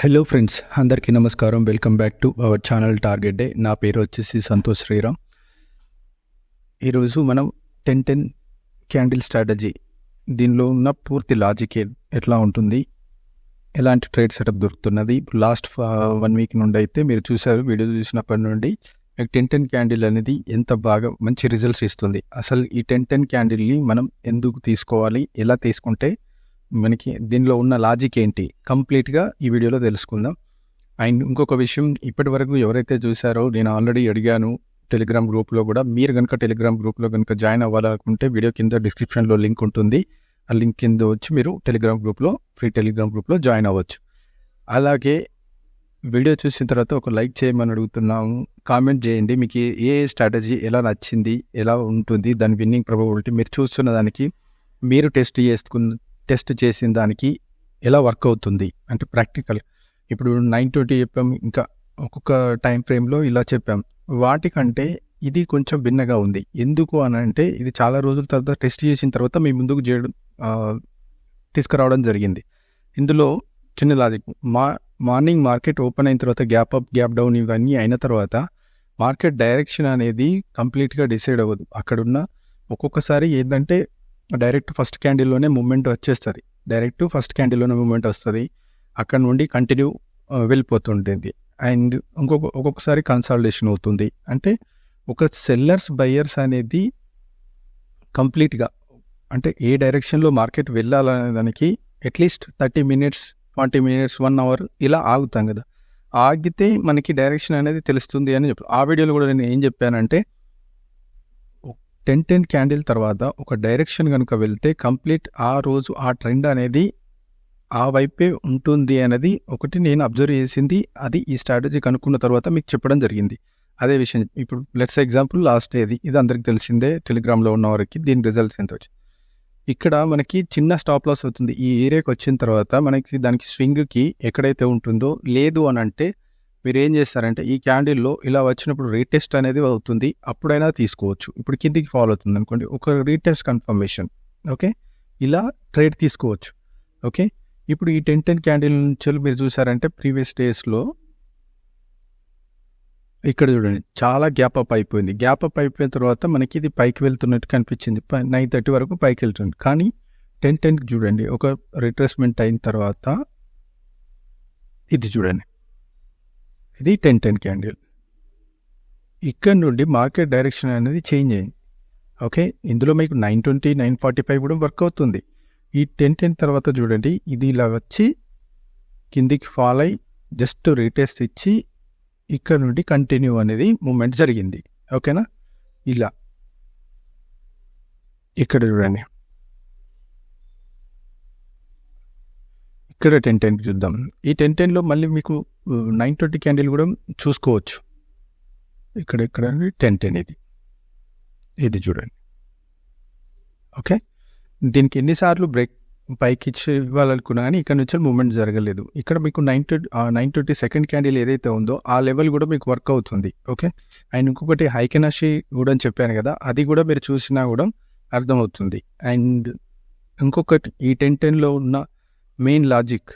Hello friends, అందరికీ నమస్కారం. Welcome back to our channel target day. నా పేరు వచ్చేసి సంతోష్ శ్రీరామ్. ఈరోజు మనం 10-10 క్యాండిల్ స్ట్రాటజీ, దీనిలో ఉన్న పూర్తి లాజిక్ ఎట్లా ఉంటుంది, ఎలాంటి ట్రేడ్ సెటప్ దొరుకుతున్నది. లాస్ట్ 1 వీక్ నుండి అయితే మీరు చూసారు, వీడియో చూసినప్పటి నుండి మీకు 10-10 క్యాండిల్ అనేది ఎంత బాగా మంచి రిజల్ట్స్ ఇస్తుంది. అసలు ఈ 10-10 క్యాండిల్ని మనం ఎందుకు తీసుకోవాలి, ఎలా తీసుకుంటే మనకి దీనిలో ఉన్న లాజిక్ ఏంటి, కంప్లీట్గా ఈ వీడియోలో తెలుసుకుందాం. అండ్ ఇంకొక విషయం, ఇప్పటి వరకు ఎవరైతే చూసారో నేను ఆల్రెడీ అడిగాను టెలిగ్రామ్ గ్రూప్లో కూడా. మీరు కనుక టెలిగ్రామ్ గ్రూప్లో కనుక జాయిన్ అవ్వాలనుకుంటే వీడియో కింద డిస్క్రిప్షన్లో లింక్ ఉంటుంది. ఆ లింక్ కింద వచ్చి మీరు టెలిగ్రామ్ గ్రూప్లో, ఫ్రీ టెలిగ్రామ్ గ్రూప్లో జాయిన్ అవ్వచ్చు. అలాగే వీడియో చూసిన తర్వాత ఒక లైక్ చేయమని అడుగుతున్నాము. కామెంట్ చేయండి, మీకు ఏ స్ట్రాటజీ ఎలా నచ్చింది, ఎలా ఉంటుంది, దాని విన్నింగ్ ప్రాబబిలిటీ మీరు చూస్తున్న దానికి, మీరు టెస్ట్ చేసిన దానికి ఎలా వర్క్ అవుతుంది అంటే ప్రాక్టికల్. ఇప్పుడు 920 చెప్పాం, ఇంకా ఒక్కొక్క టైం ఫ్రేమ్లో ఇలా చెప్పాం. వాటికంటే ఇది కొంచెం భిన్నగా ఉంది. ఎందుకు అని అంటే ఇది చాలా రోజుల తర్వాత టెస్ట్ చేసిన తర్వాత మీ ముందుకు తీసుకురావడం జరిగింది. ఇందులో చిన్న లాజిక్, మార్నింగ్ మార్కెట్ ఓపెన్ అయిన తర్వాత గ్యాప్ అప్, గ్యాప్ డౌన్ ఇవన్నీ అయిన తర్వాత మార్కెట్ డైరెక్షన్ అనేది కంప్లీట్గా డిసైడ్ అవ్వదు. అక్కడున్న ఒక్కొక్కసారి ఏంటంటే డైరెక్ట్ ఫస్ట్ క్యాండిల్లోనే మూమెంట్ వచ్చేస్తుంది. అక్కడ నుండి కంటిన్యూ వెళ్ళిపోతుంటుంది. అండ్ ఒక్కొక్కసారి కన్సాలిడేషన్ అవుతుంది. అంటే ఒక సెల్లర్స్ బయర్స్ అనేది కంప్లీట్గా అంటే ఏ డైరెక్షన్లో మార్కెట్ వెళ్ళాలనే దానికి అట్లీస్ట్ 30 మినిట్స్, 40 మినిట్స్, 1 అవర్ ఇలా ఆగుతాం కదా. ఆగితే మనకి డైరెక్షన్ అనేది తెలుస్తుంది అని చెప్పి ఆ వీడియోలో కూడా నేను ఏం చెప్పానంటే 10-10 క్యాండిల్ తర్వాత ఒక డైరెక్షన్ కనుక వెళ్తే కంప్లీట్ ఆ రోజు ఆ ట్రెండ్ అనేది ఆ వైపే ఉంటుంది అనేది ఒకటి నేను అబ్జర్వ్ చేసింది. అది ఈ స్ట్రాటజీ కనుక్కున్న తర్వాత మీకు చెప్పడం జరిగింది. అదే విషయం ఇప్పుడు లెట్స్ ఎగ్జాంపుల్ లాస్ట్ ఇది అందరికి తెలిసిందే, టెలిగ్రామ్లో ఉన్న వారికి దీని రిజల్ట్స్ ఎంత వచ్చింది. ఇక్కడ మనకి చిన్న స్టాప్ లాస్ అవుతుంది. ఈ ఏరియాకి వచ్చిన తర్వాత మనకి దానికి స్వింగ్కి ఎక్కడైతే ఉంటుందో లేదు అని అంటే మీరు ఏం చేస్తారంటే ఈ క్యాండిల్లో ఇలా వచ్చినప్పుడు రీటెస్ట్ అనేది అవుతుంది, అప్పుడైనా తీసుకోవచ్చు. ఇప్పుడు కిందికి ఫాలో అవుతుంది అనుకోండి, ఒక రీటెస్ట్ కన్ఫర్మేషన్, ఓకే, ఇలా ట్రేడ్ తీసుకోవచ్చు. ఓకే, ఇప్పుడు ఈ 10-10 క్యాండిల్ నుంచి మీరు చూసారంటే ప్రీవియస్ డేస్లో ఇక్కడ చూడండి చాలా గ్యాప్ అప్ అయిపోయింది. గ్యాప్ అప్ అయిపోయిన తర్వాత మనకి ఇది పైకి వెళ్తున్నట్టు కనిపించింది. 9:30 వరకు పైకి వెళ్తుంది. కానీ 10-10 చూడండి, ఒక రిట్రేస్మెంట్ అయిన తర్వాత ఇది చూడండి, ఇది 10-10 క్యాండిల్. ఇక్కడ నుండి మార్కెట్ డైరెక్షన్ అనేది చేంజ్ అయింది. ఓకే, ఇందులో మీకు 920, 945 కూడా వర్క్ అవుతుంది. ఈ 10-10 తర్వాత చూడండి, ఇది ఇలా వచ్చి కిందికి ఫాల్ అయ్యి జస్ట్ రీటెస్ట్ ఇచ్చి ఇక్కడ నుండి కంటిన్యూ అనేది మూమెంట్ జరిగింది. ఓకేనా, ఇలా ఇక్కడ చూడండి, ఇక్కడ 10-10 చూద్దాం. ఈ 10-10లో మళ్ళీ మీకు 920 క్యాండిల్ కూడా చూసుకోవచ్చు. ఇక్కడ 10-10 ఇది చూడండి. ఓకే, దీనికి ఎన్నిసార్లు బ్రేక్ పైకి ఇచ్చి ఇవ్వాలనుకున్నా కానీ ఇక్కడ నుంచి మూమెంట్ జరగలేదు. ఇక్కడ మీకు 920 సెకండ్ క్యాండిల్ ఏదైతే ఉందో ఆ లెవెల్ కూడా మీకు వర్క్ అవుతుంది. ఓకే, అండ్ ఇంకొకటి హైకెనాషి కూడా చెప్పాను కదా, అది కూడా మీరు చూసినా కూడా అర్థమవుతుంది. అండ్ ఇంకొకటి ఈ 10-10లో ఉన్న మెయిన్ లాజిక్,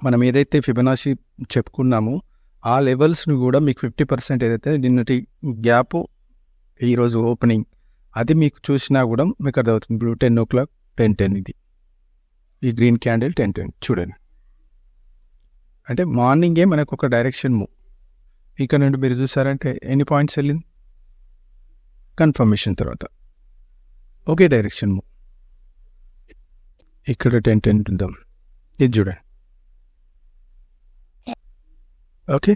మనం ఏదైతే ఫిబొనాచి చెప్పుకున్నామో ఆ లెవెల్స్ని కూడా మీకు 50% ఏదైతే నిన్నటి గ్యాప్ ఈరోజు ఓపెనింగ్ అది మీకు చూసినా కూడా మీకు అర్థమవుతుంది. ఇప్పుడు 10 o'clock 10-10 ఇది ఈ గ్రీన్ క్యాండిల్ 10-10 చూడండి. అంటే మార్నింగే మనకు ఒక డైరెక్షన్ మూవ్. ఇక్కడ నుండి మీరు చూసారంటే ఎన్ని పాయింట్స్ వెళ్ళింది, కన్ఫర్మేషన్ తర్వాత ఒకే డైరెక్షన్ మూవ్. ఇక్కడ 10-10 ఉందాం, ఇది చూడండి. ఓకే,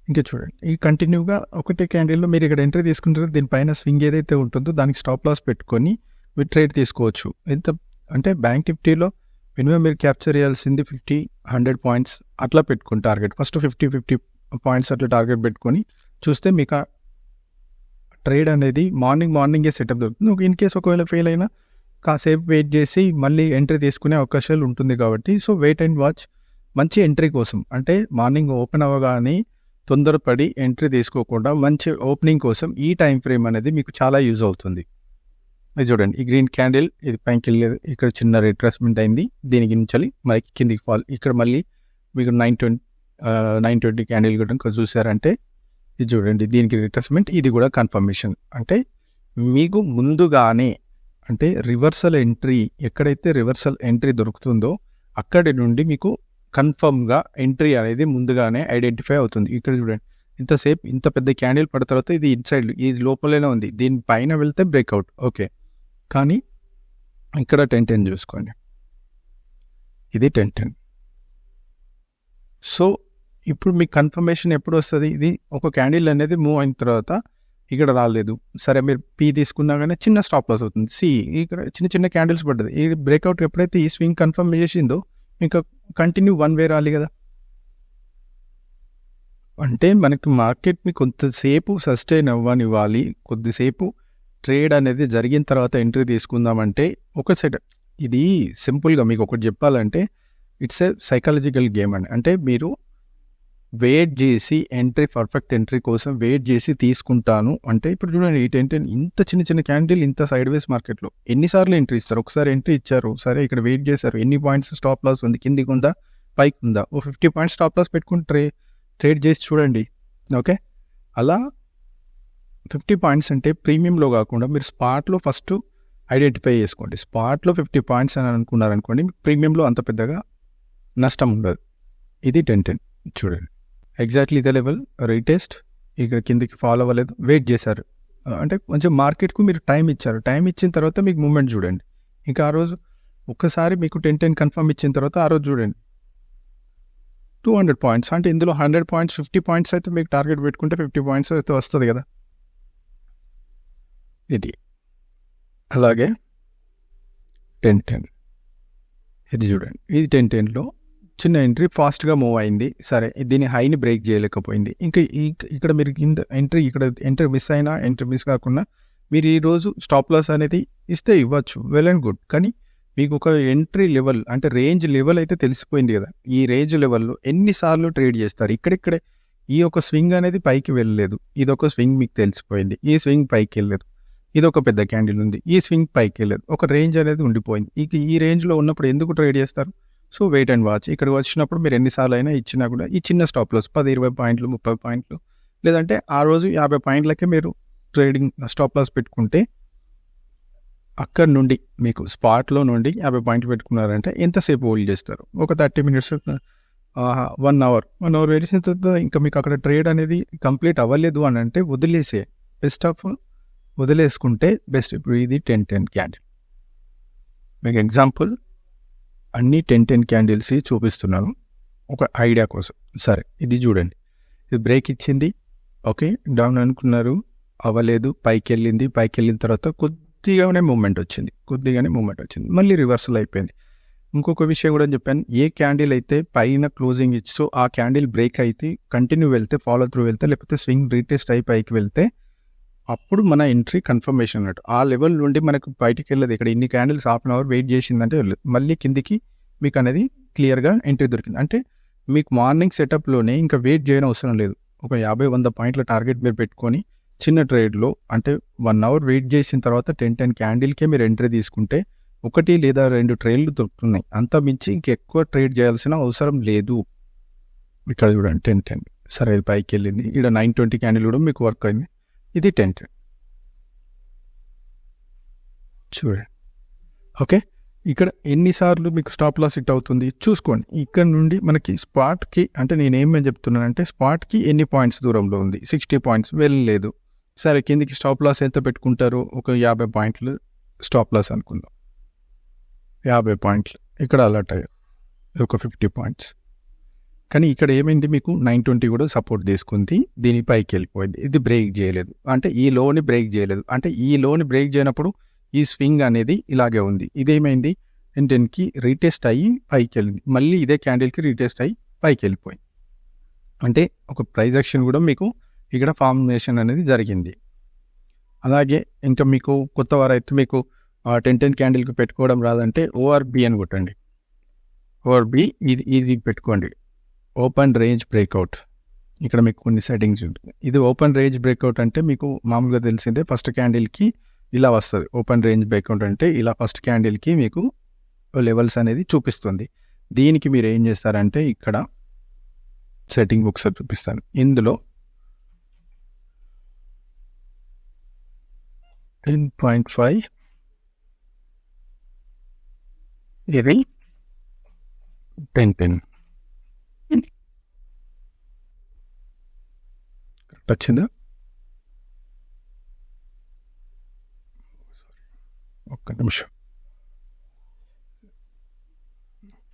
ఇంకా చూడండి, ఈ కంటిన్యూగా ఒకటే క్యాండిల్లో మీరు ఇక్కడ ఎంట్రీ తీసుకుంటారు. దీనిపైన స్వింగ్ ఏదైతే ఉంటుందో దానికి స్టాప్ లాస్ పెట్టుకొని మీరు ట్రేడ్ తీసుకోవచ్చు. ఎంత అంటే బ్యాంక్ నిఫ్టీలో మినిమం మీరు క్యాప్చర్ చేయాల్సింది 50-100 పాయింట్స్ అట్లా పెట్టుకుని టార్గెట్, ఫస్ట్ 50 పాయింట్స్ అట్లా టార్గెట్ పెట్టుకొని చూస్తే మీకు ట్రేడ్ అనేది మార్నింగే సెటప్ దొరుకుతుంది. ఇన్ కేస్ ఒకవేళ ఫెయిల్ అయినా కాసేపు వెయిట్ చేసి మళ్ళీ ఎంట్రీ తీసుకునే అవకాశాలు ఉంటుంది. కాబట్టి సో వెయిట్ అండ్ వాచ్. మంచి ఎంట్రీ కోసం అంటే మార్నింగ్ ఓపెన్ అవ్వగానే తొందరపడి ఎంట్రీ తీసుకోకుండా మంచి ఓపెనింగ్ కోసం ఈ టైం ఫ్రేమ్ అనేది మీకు చాలా యూజ్ అవుతుంది. ఇది చూడండి, ఈ గ్రీన్ క్యాండిల్ ఇది పైకి వెళ్ళేది, ఇక్కడ చిన్న రిట్రేస్మెంట్ అయింది, దీనికి నుంచి మళ్ళీ కిందికి ఫాల్, ఇక్కడ మళ్ళీ మీకు 920 క్యాండిల్ కనుక చూసారంటే ఇది చూడండి, దీనికి రిట్రేస్మెంట్, ఇది కూడా కన్ఫర్మేషన్. అంటే మీకు ముందుగానే అంటే రివర్సల్ ఎంట్రీ, ఎక్కడైతే రివర్సల్ ఎంట్రీ దొరుకుతుందో అక్కడి నుండి మీకు కన్ఫర్మ్గా ఎంట్రీ అనేది ముందుగానే ఐడెంటిఫై అవుతుంది. ఇక్కడ చూడండి, ఇంతసేపు ఇంత పెద్ద క్యాండిల్ పడిన తర్వాత ఇది ఇన్సైడ్, ఇది లోపలనే ఉంది, దీనిపైన వెళ్తే బ్రేక్అవుట్ ఓకే. కానీ ఇక్కడ 10-10 చూసుకోండి, ఇది 10-10. సో ఇప్పుడు మీకు కన్ఫర్మేషన్ ఎప్పుడు వస్తుంది? ఇది ఒక క్యాండిల్ అనేది మూవ్ అయిన తర్వాత ఇక్కడ రాలేదు, సరే మీరు పీ తీసుకున్నా కానీ చిన్న స్టాప్ లాస్ అవుతుంది. ఇక్కడ చిన్న చిన్న క్యాండిల్స్ పడ్డది, ఈ బ్రేక్అవుట్ ఎప్పుడైతే ఈ స్వింగ్ కన్ఫర్మ్ చేసిందో ఇంకా కంటిన్యూ వన్ వే రాలి కదా. అంటే మనకి మార్కెట్ని కొంతసేపు సస్టైన్ అవ్వనివ్వాలి, కొద్దిసేపు ట్రేడ్ అనేది జరిగిన తర్వాత ఎంట్రీ తీసుకుందామంటే ఒక సెట్. ఇది సింపుల్గా మీకు ఒకటి చెప్పాలంటే ఇట్స్ ఏ సైకాలజికల్ గేమ్ అండి. అంటే మీరు వెయిట్ చేసి ఎంట్రీ, పర్ఫెక్ట్ ఎంట్రీ కోసం వెయిట్ చేసి తీసుకుంటాను అంటే, ఇప్పుడు చూడండి ఈ 10-10 ఇంత చిన్న చిన్న క్యాండిల్, ఇంత సైడ్ వేస్ మార్కెట్లో ఎన్నిసార్లు ఎంట్రీ ఇస్తారు? ఒకసారి ఎంట్రీ ఇచ్చారు, సరే ఇక్కడ వెయిట్ చేశారు, ఎన్ని పాయింట్స్ స్టాప్ లాస్ ఉంది, కిందికి ఉందా పైకి ఉందా, ఓ 50 పాయింట్స్ స్టాప్ లాస్ పెట్టుకుని ట్రేడ్ చేసి చూడండి ఓకే. అలా 50 పాయింట్స్ అంటే ప్రీమియంలో కాకుండా మీరు స్పాట్లో ఫస్ట్ ఐడెంటిఫై చేసుకోండి. స్పాట్లో 50 పాయింట్స్ అని అనుకున్నారనుకోండి, ప్రీమియంలో అంత పెద్దగా నష్టం ఉండదు. ఇది 10-10 చూడండి, ఎగ్జాక్ట్లీ ఇదే లెవెల్ రీటెస్ట్, ఇక్కడ కిందికి ఫాలో అవ్వలేదు, వెయిట్ చేశారు. అంటే కొంచెం మార్కెట్కు మీరు టైం ఇచ్చారు, టైం ఇచ్చిన తర్వాత మీకు మూమెంట్ చూడండి. ఇంకా ఆ రోజు ఒక్కసారి మీకు 10-10 కన్ఫర్మ్ ఇచ్చిన తర్వాత ఆ రోజు చూడండి 200 పాయింట్స్, అంటే ఇందులో 100 పాయింట్స్ 50 పాయింట్స్ అయితే మీకు టార్గెట్ పెట్టుకుంటే 50 పాయింట్స్ అయితే వస్తుంది కదా. ఇది అలాగే 10-10 ఇది చూడండి, ఇది 10-10లో చిన్న ఎంట్రీ ఫాస్ట్గా మూవ్ అయింది, సరే దీని హైని బ్రేక్ చేయలేకపోయింది. ఇంకా ఇక్కడ మీరు కింద ఎంట్రీ మిస్ అయినా, ఎంట్రీ మిస్ కాకుండా మీరు ఈరోజు స్టాప్ లాస్ అనేది ఇస్తే ఇవ్వచ్చు, వెల్ అండ్ గుడ్. కానీ మీకు ఒక ఎంట్రీ లెవెల్ అంటే రేంజ్ లెవెల్ అయితే తెలిసిపోయింది కదా. ఈ రేంజ్ లెవెల్లో ఎన్నిసార్లు ట్రేడ్ చేస్తారు? ఇక్కడిక్కడే ఈ ఒక స్వింగ్ అనేది పైకి వెళ్ళలేదు, ఇది ఒక స్వింగ్ మీకు తెలిసిపోయింది, ఈ స్వింగ్ పైకి వెళ్ళలేదు, ఇది ఒక పెద్ద క్యాండిల్ ఉంది, ఈ స్వింగ్ పైకి వెళ్ళలేదు, ఒక రేంజ్ అనేది ఉండిపోయింది. ఇక ఈ రేంజ్లో ఉన్నప్పుడు ఎందుకు ట్రేడ్ చేస్తారు? So wait and watch. ఇక్కడికి వచ్చినప్పుడు మీరు ఎన్నిసార్లు అయినా ఇచ్చినా కూడా ఈ చిన్న స్టాప్ లాస్ 10-20 పాయింట్లు 30 పాయింట్లు, లేదంటే ఆ రోజు 50 పాయింట్లకే మీరు ట్రేడింగ్ స్టాప్ లాస్ పెట్టుకుంటే అక్కడ నుండి మీకు స్పాట్లో నుండి 50 పాయింట్లు పెట్టుకున్నారంటే ఎంతసేపు హోల్డ్ చేస్తారు? ఒక 30 మినిట్స్, 1 అవర్ వేసిన తర్వాత ఇంకా మీకు అక్కడ ట్రేడ్ అనేది కంప్లీట్ అవ్వలేదు అని అంటే వదిలేసే బెస్ట్ ఆఫ్ వదిలేసుకుంటే బెస్ట్. ఇప్పుడు ఇది 10-10 క్యాండిల్, మీకు ఎగ్జాంపుల్ అన్ని 10-10 క్యాండిల్స్ చూపిస్తున్నాను ఒక ఐడియా కోసం. సరే ఇది చూడండి, ఇది బ్రేక్ ఇచ్చింది ఓకే, డౌన్ అనుకున్నారు అవ్వలేదు, పైకి వెళ్ళింది, పైకి వెళ్ళిన తర్వాత కొద్దిగానే మూమెంట్ వచ్చింది, మళ్ళీ రివర్సల్ అయిపోయింది. ఇంకొక విషయం కూడా చెప్పాను, ఏ క్యాండిల్ అయితే పైన క్లోజింగ్ ఇచ్చో ఆ క్యాండిల్ బ్రేక్ అయితే కంటిన్యూ వెళ్తే, ఫాలో త్రూ వెళ్తే, లేకపోతే స్వింగ్ రీటెస్ట్ అయి పైకి వెళ్తే అప్పుడు మన ఎంట్రీ కన్ఫర్మేషన్ అన్నట్టు. ఆ లెవెల్ నుండి మనకు బయటికి వెళ్ళదు. ఇక్కడ ఇన్ని candles half an hour wait చేసిందంటే వెళ్ళదు, మళ్ళీ కిందికి మీకు అనేది క్లియర్గా ఎంట్రీ దొరికింది. అంటే మీకు మార్నింగ్ సెటప్లోనే ఇంకా వెయిట్ చేయడం అవసరం లేదు. ఒక 50-100 పాయింట్ల టార్గెట్ మీరు పెట్టుకొని చిన్న ట్రేడ్లో అంటే 1 అవర్ వెయిట్ చేసిన తర్వాత 10-10 క్యాండిల్కే మీరు ఎంట్రీ తీసుకుంటే 1 లేదా 2 ట్రేడ్లు దొరుకుతున్నాయి, అంత మించి ఇంకెక్కువ ట్రేడ్ చేయాల్సిన అవసరం లేదు. ఇక్కడ చూడండి 10-10 సరే ఇది పైకి వెళ్ళింది, ఇక్కడ 920 క్యాండిల్ కూడా మీకు వర్క్ అయింది, ఇది 10-10 చూడండి ఓకే. ఇక్కడ ఎన్నిసార్లు మీకు స్టాప్ లాస్ హిట్ అవుతుంది చూసుకోండి. ఇక్కడ నుండి మనకి స్పాట్కి అంటే నేనేమని చెప్తున్నానంటే స్పాట్కి ఎన్ని పాయింట్స్ దూరంలో ఉంది, 60 పాయింట్స్ వెళ్ళలేదు, సరే కిందికి స్టాప్ లాస్ ఎంత పెట్టుకుంటారు? ఒక 50 పాయింట్లు స్టాప్ లాస్ అనుకుందాం, 50 పాయింట్లు ఇక్కడ అలర్ట్ అయ్యారు, ఒక 50 పాయింట్స్. కానీ ఇక్కడ ఏమైంది, మీకు 920 కూడా సపోర్ట్ తీసుకుంది, దీని పైకి వెళ్ళిపోయింది, ఇది బ్రేక్ చేయలేదు, అంటే ఈ లోని బ్రేక్ చేయలేదు, అంటే ఈ లోని బ్రేక్ చేయనప్పుడు ఈ స్వింగ్ అనేది ఇలాగే ఉంది. ఇదేమైంది 10-10కి రీటెస్ట్ అయ్యి పైకి వెళ్ళింది, మళ్ళీ ఇదే క్యాండిల్కి రీటెస్ట్ అయ్యి పైకి వెళ్ళిపోయింది. అంటే ఒక ప్రైస్ యాక్షన్ కూడా మీకు ఇక్కడ ఫార్మేషన్ అనేది జరిగింది. అలాగే ఇంకా మీకు కొత్త వారు అయితే మీకు 10-10 క్యాండిల్కి పెట్టుకోవడం రాదంటే ఓఆర్బి అని కొట్టండి. ఓఆర్బి ఇది పెట్టుకోండి, ఓపెన్ రేంజ్ బ్రేక్అవుట్. ఇక్కడ మీకు కొన్ని సెట్టింగ్స్ ఉంటుంది. ఇది ఓపెన్ రేంజ్ బ్రేక్అవుట్ అంటే మీకు మామూలుగా తెలిసిందే, ఫస్ట్ క్యాండిల్కి ఇలా వస్తుంది. ఓపెన్ రేంజ్ బ్రేక్అవుట్ అంటే ఇలా ఫస్ట్ క్యాండిల్కి మీకు లెవెల్స్ అనేది చూపిస్తుంది. దీనికి మీరు ఏం చేస్తారంటే ఇక్కడ సెట్టింగ్ ఒకసారి చూపిస్తాను. ఇందులో 10.5 ఇది 10 కరెక్ట్ వచ్చిందా? ఒక్క నిమిషం,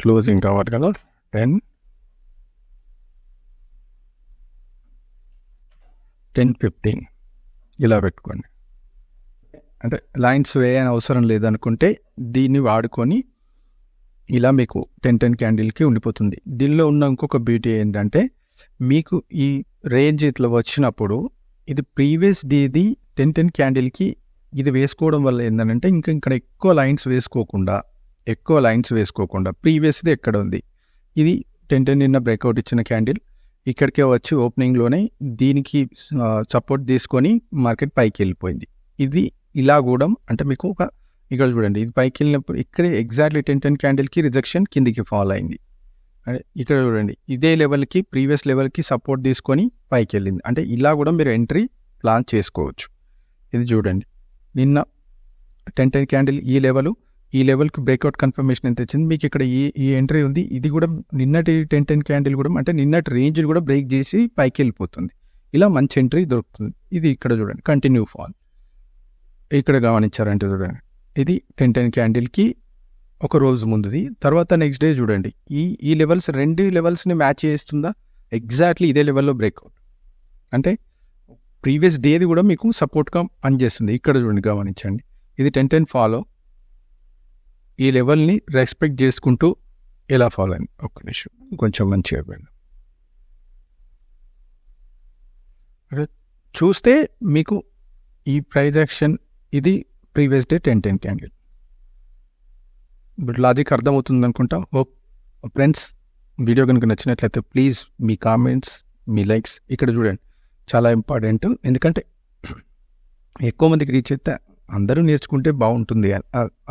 క్లోజింగ్ కావాలి కదా. 10:15 ఇలా పెట్టుకోండి. అంటే లైన్స్ వేయని అవసరం లేదనుకుంటే దీన్ని వాడుకొని ఇలా మీకు 10 క్యాండిల్కి ఉండిపోతుంది. దీనిలో ఉన్న ఇంకొక బ్యూటీ ఏంటంటే మీకు ఈ రేంజ్ ఇట్లా వచ్చినప్పుడు ఇది ప్రీవియస్ డేది 10 క్యాండిల్కి ఇది వేసుకోవడం వల్ల ఏంటంటే ఇంకా ఇక్కడ ఎక్కువ లైన్స్ వేసుకోకుండా ప్రీవియస్ది ఎక్కడ ఉంది, ఇది 10 నిన్న బ్రేక్అవుట్ ఇచ్చిన క్యాండిల్ ఇక్కడికే వచ్చి ఓపెనింగ్లోనే దీనికి సపోర్ట్ తీసుకొని మార్కెట్ పైకి వెళ్ళిపోయింది. ఇది ఇలా కూడా అంటే మీకు ఒక ఇక్కడ చూడండి, ఇది పైకి వెళ్ళినప్పుడు ఇక్కడే ఎగ్జాక్ట్లీ 10 క్యాండిల్కి రిజెక్షన్ కిందికి ఫాల్ అయింది. ఇక్కడ చూడండి, ఇదే లెవెల్కి ప్రీవియస్ లెవెల్కి సపోర్ట్ తీసుకొని పైకి వెళ్ళింది. అంటే ఇలా కూడా మీరు ఎంట్రీ ప్లాన్ చేసుకోవచ్చు. ఇది చూడండి, నిన్న 10 క్యాండిల్ ఈ లెవెల్కి బ్రేక్అవుట్ కన్ఫర్మేషన్ ఎంత వచ్చింది మీకు ఇక్కడ ఈ ఎంట్రీ ఉంది. ఇది కూడా నిన్నటి 10 క్యాండిల్ కూడా అంటే నిన్నటి రేంజ్ కూడా బ్రేక్ చేసి పైకి వెళ్ళిపోతుంది. ఇలా మంచి ఎంట్రీ దొరుకుతుంది. ఇది ఇక్కడ చూడండి కంటిన్యూ ఫాల్. ఇక్కడ గమనించారంటే చూడండి, ఇది 10 క్యాండిల్కి ఒక రోజు ముందుది. తర్వాత నెక్స్ట్ డే చూడండి, ఈ లెవెల్స్ రెండు లెవెల్స్ని మ్యాచ్ చేస్తుందా, ఎగ్జాక్ట్లీ ఇదే లెవెల్లో బ్రేక్అవుట్. అంటే ప్రీవియస్ డేది కూడా మీకు సపోర్ట్గా పనిచేస్తుంది. ఇక్కడ చూడండి గమనించండి, ఇది 10 ఫాలో ఈ లెవెల్ని రెస్పెక్ట్ చేసుకుంటూ ఎలా ఫాలో అయింది. ఒక్క నిమిషం కొంచెం మంచిగా వెళ్ళి చూస్తే మీకు ఈ ప్రైజ్ యాక్షన్ ఇది ప్రీవియస్ డే 10 క్యాండిల్. ఇప్పుడు లాజిక్ అర్థమవుతుంది అనుకుంటా. హోప్ ఫ్రెండ్స్, వీడియో కనుక నచ్చినట్లయితే please me comments, me likes ఇక్కడ చూడండి చాలా ఇంపార్టెంట్. ఎందుకంటే ఎక్కువ మందికి రీచ్ అయితే అందరూ నేర్చుకుంటే బాగుంటుంది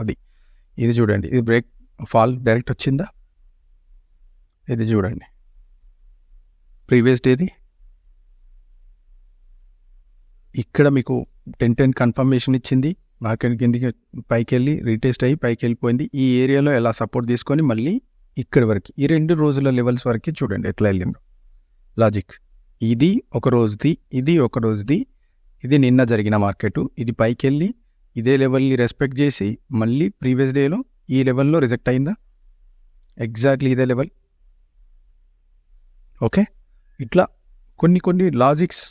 అది. ఇది చూడండి, ఇది బ్రేక్ ఫాల్ డైరెక్ట్ వచ్చిందా, ఇది చూడండి ప్రీవియస్ డేది. ఇక్కడ మీకు 10 కన్ఫర్మేషన్ ఇచ్చింది, మార్కెట్ కిందికి పైకి వెళ్ళి రీటెస్ట్ అయ్యి పైకి వెళ్ళిపోయింది. ఈ ఏరియాలో ఎలా సపోర్ట్ తీసుకొని మళ్ళీ ఇక్కడి వరకు ఈ 2 రోజుల లెవెల్స్ వరకు చూడండి ఎట్లా వెళ్ళిందో లాజిక్. ఇది ఒక రోజుది, ఇది ఒక రోజుది, ఇది నిన్న జరిగిన మార్కెట్. ఇది పైకి వెళ్ళి ఇదే లెవెల్ని రెస్పెక్ట్ చేసి మళ్ళీ ప్రీవియస్ డేలో ఈ లెవెల్లో రిజెక్ట్ అయిందా, ఎగ్జాక్ట్లీ ఇదే లెవెల్. ఓకే, ఇట్లా కొన్ని లాజిక్స్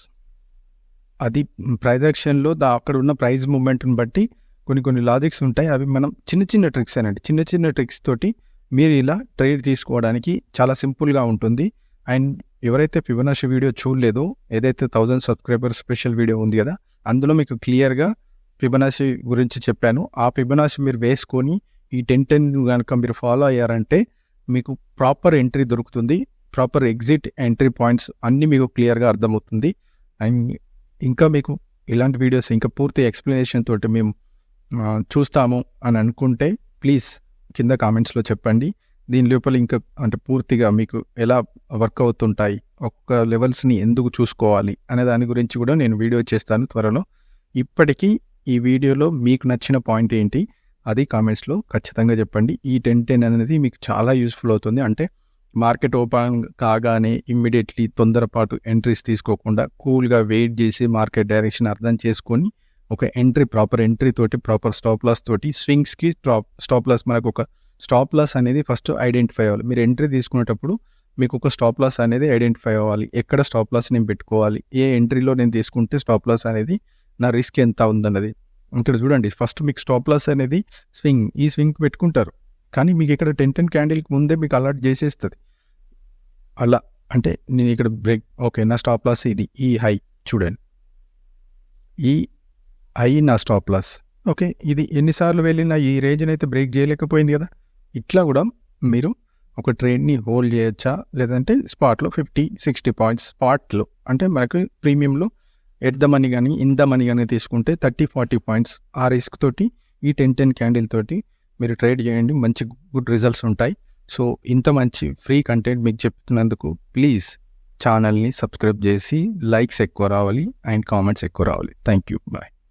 అది ప్రైజ్ యాక్షన్లో అక్కడ ఉన్న ప్రైజ్ మూమెంట్ని బట్టి కొన్ని లాజిక్స్ ఉంటాయి. అవి మనం చిన్న ట్రిక్స్ అనండి, చిన్న ట్రిక్స్ తోటి మీరు ఇలా ట్రేడ్ తీసుకోవడానికి చాలా సింపుల్గా ఉంటుంది. అండ్ ఎవరైతే ఫిబొనాచి వీడియో చూడలేదో, ఏదైతే 1000 సబ్స్క్రైబర్స్ స్పెషల్ వీడియో ఉంది కదా, అందులో మీకు క్లియర్గా ఫిబొనాచి గురించి చెప్పాను. ఆ ఫిబొనాచి మీరు వేసుకొని ఈ 10 కనుక మీరు ఫాలో అయ్యారంటే మీకు ప్రాపర్ ఎంట్రీ దొరుకుతుంది, ప్రాపర్ ఎగ్జిట్ ఎంట్రీ పాయింట్స్ అన్నీ మీకు క్లియర్గా అర్థమవుతుంది. అండ్ ఇంకా మీకు ఇలాంటి వీడియోస్ ఇంకా పూర్తి ఎక్స్ప్లెనేషన్ తోటి మేము చూస్తాము అని అనుకుంటే ప్లీజ్ కింద కామెంట్స్లో చెప్పండి. దీని లోపల ఇంకా అంటే పూర్తిగా మీకు ఎలా వర్క్ అవుతుంటాయి, ఒక్క లెవెల్స్ని ఎందుకు చూసుకోవాలి అనే దాని గురించి కూడా నేను వీడియో చేస్తాను త్వరలో. ఇప్పటికీ ఈ వీడియోలో మీకు నచ్చిన పాయింట్ ఏంటి అది కామెంట్స్లో ఖచ్చితంగా చెప్పండి. ఈ 10 అనేది మీకు చాలా యూస్ఫుల్ అవుతుంది. అంటే మార్కెట్ ఓపెన్ కాగానే ఇమ్మీడియట్లీ తొందరపాటు ఎంట్రీస్ తీసుకోకుండా కూల్గా వెయిట్ చేసి మార్కెట్ డైరెక్షన్ అర్థం చేసుకొని ఒక ఎంట్రీ, ప్రాపర్ ఎంట్రీ తోటి, ప్రాపర్ స్టాప్ లాస్ తోటి, స్వింగ్స్కి స్టాప్ లాస్, మనకు ఒక స్టాప్ లాస్ అనేది ఫస్ట్ ఐడెంటిఫై అవ్వాలి. మీరు ఎంట్రీ తీసుకునేటప్పుడు మీకు ఒక స్టాప్ లాస్ అనేది ఐడెంటిఫై అవ్వాలి. ఎక్కడ స్టాప్ లాస్ నేను పెట్టుకోవాలి, ఏ ఎంట్రీలో నేను తీసుకుంటే స్టాప్ లాస్ అనేది నా రిస్క్ ఎంత ఉందన్నది. ఇక్కడ చూడండి, ఫస్ట్ మీకు స్టాప్ లాస్ అనేది ఈ స్వింగ్ పెట్టుకుంటారు, కానీ మీకు ఇక్కడ 10 క్యాండిల్కి ముందే మీకు అలర్ట్ చేసేస్తుంది. అలా అంటే నేను ఇక్కడ బ్రేక్, ఓకే నా స్టాప్ లాస్ ఇది, ఈ హై చూడండి, ఈ హై నా స్టాప్ లాస్. ఓకే, ఇది ఎన్నిసార్లు వెళ్ళినా ఈ రేంజ్ని అయితే బ్రేక్ చేయలేకపోయింది కదా. ఇట్లా కూడా మీరు ఒక ట్రేడ్ని హోల్డ్ చేయొచ్చా, లేదంటే స్పాట్లో 50-60 పాయింట్స్ స్పాట్లో, అంటే మనకు ప్రీమియంలో ఎట్ ద మనీ కానీ ఇన్ ద మనీ కానీ తీసుకుంటే 30-40 పాయింట్స్ ఆ రిస్క్ తోటి ఈ 10 క్యాండిల్ తోటి మీరు ట్రేడ్ చేయండి, మంచి గుడ్ రిజల్ట్స్ ఉంటాయి. సో ఇంత మంచి ఫ్రీ కంటెంట్ మీకు చెప్తున్నందుకు ప్లీజ్ ఛానల్ని సబ్స్క్రైబ్ చేసి లైక్స్ ఎక్కువ రావాలి అండ్ కామెంట్స్ ఎక్కువ రావాలి. Thank you. బాయ్.